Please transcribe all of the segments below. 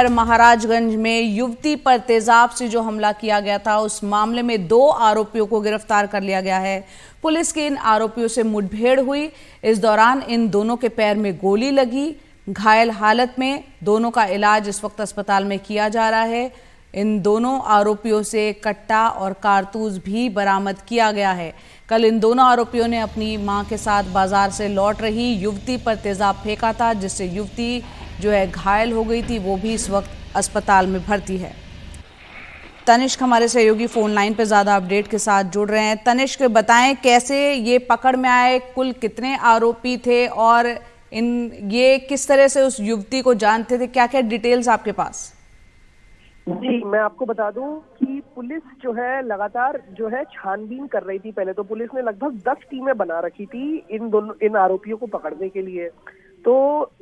महाराजगंज में युवती पर तेजाब से जो हमला किया गया था, उस मामले में 2 आरोपियों को गिरफ्तार कर लिया गया है। पुलिस की इन आरोपियों से मुठभेड़ हुई। इस दौरान इन दोनों के पैर में गोली लगी। घायल हालत में दोनों का इलाज इस वक्त अस्पताल में किया जा रहा है। इन दोनों आरोपियों से कट्टा और कारतूस भी बरामद किया गया है। कल इन दोनों आरोपियों ने अपनी मां के साथ बाजार से लौट रही युवती पर तेजाब फेंका था, जिससे युवती जो है घायल हो गई थी। वो भी इस वक्त अस्पताल में भर्ती है। तनिष्क हमारे सहयोगी फोन लाइन पे ज्यादा अपडेट के साथ जुड़ रहे हैं। तनिष्क, बताएं कैसे ये पकड़ में आए, कुल कितने आरोपी थे और ये किस तरह से उस युवती को जानते थे, क्या क्या डिटेल्स आपके पास? जी, मैं आपको बता दूं कि पुलिस जो है लगातार जो है छानबीन कर रही थी। पहले तो पुलिस ने लगभग 10 टीमें बना रखी थी इन आरोपियों को पकड़ने के लिए। तो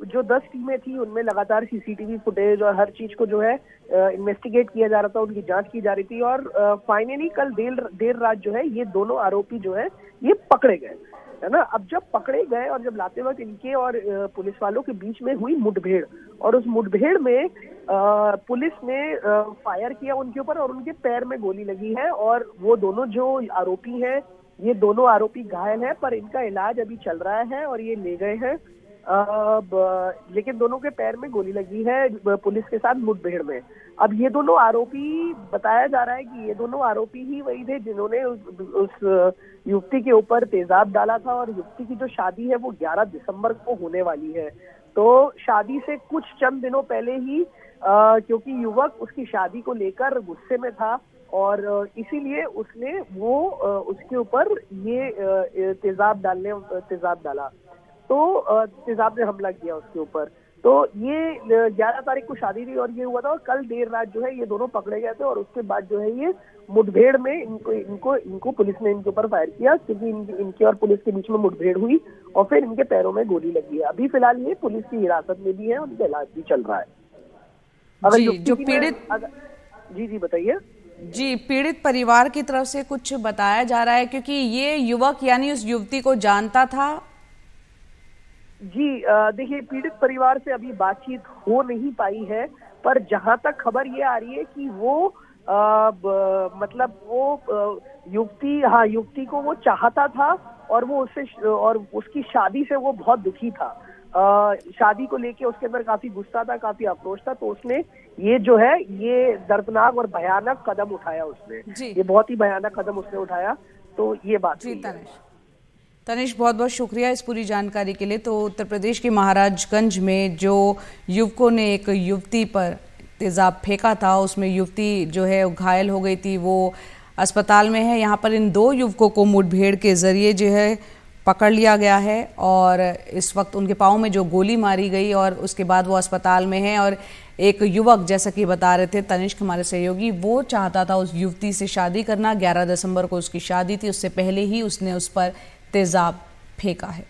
जो 10 टीमें थी उनमें लगातार सीसीटीवी फुटेज और हर चीज को जो है इन्वेस्टिगेट किया जा रहा था, उनकी जांच की जा रही थी। और फाइनली कल देर रात जो है ये दोनों आरोपी जो है ये पकड़े गए, है ना। अब जब पकड़े गए और जब लाते वक्त इनके और पुलिस वालों के बीच में हुई मुठभेड़, और उस मुठभेड़ में पुलिस ने फायर किया उनके ऊपर और उनके पैर में गोली लगी है। और वो दोनों जो आरोपी हैं, ये दोनों आरोपी घायल हैं, पर इनका इलाज अभी चल रहा है और ये ले गए हैं। लेकिन दोनों के पैर में गोली लगी है पुलिस के साथ मुठभेड़ में। अब ये दोनों आरोपी, बताया जा रहा है कि ये दोनों आरोपी ही वही थे जिन्होंने उस युवती के ऊपर तेजाब डाला था। और युवती की जो शादी है वो 11 दिसंबर को होने वाली है। तो शादी से कुछ चंद दिनों पहले ही क्योंकि युवक उसकी शादी को लेकर गुस्से में था और इसीलिए उसने उसके ऊपर ये तेजाब डाला, तो तेजाब ने हमला किया उसके ऊपर। तो ये 11 तारीख को शादी थी और ये हुआ था। और कल देर रात जो है ये दोनों पकड़े गए थे और उसके बाद जो है ये मुठभेड़ में इनको पुलिस ने इनके ऊपर फायर किया, क्योंकि इनके और पुलिस के बीच में मुठभेड़ हुई और फिर इनके पैरों में गोली लगी है। अभी फिलहाल ये पुलिस की हिरासत में भी है, उनका इलाज भी चल रहा है। जी, जो पीड़ित जी बताइए। जी, पीड़ित परिवार की तरफ से कुछ बताया जा रहा है, क्योंकि ये युवक यानी उस युवती को जानता था। जी देखिए, पीड़ित परिवार से अभी बातचीत हो नहीं पाई है, पर जहां तक खबर ये आ रही है कि वो युवती को वो चाहता था और वो उसकी शादी से वो बहुत दुखी था। शादी को लेके उसके अंदर काफी गुस्सा था, काफी आक्रोश था। तो उसने ये जो है ये दर्दनाक और भयानक कदम उठाया उसने। ये बहुत ही भयानक कदम उसने उठाया। तो ये बात जी तनिष्क, बहुत बहुत शुक्रिया इस पूरी जानकारी के लिए। तो उत्तर प्रदेश के महाराजगंज में जो युवकों ने एक युवती पर तेजाब फेंका था, उसमें युवती जो है घायल हो गई थी, वो अस्पताल में है। यहाँ पर इन 2 युवकों को मुठभेड़ के जरिए जो है पकड़ लिया गया है और इस वक्त उनके पाँव में जो गोली मारी गई और उसके बाद वो अस्पताल में है। और एक युवक, जैसा कि बता रहे थे तनिष्क हमारे सहयोगी, वो चाहता था उस युवती से शादी करना। 11 दिसंबर को उसकी शादी थी, उससे पहले ही उसने उस पर तेजाब फेंका है।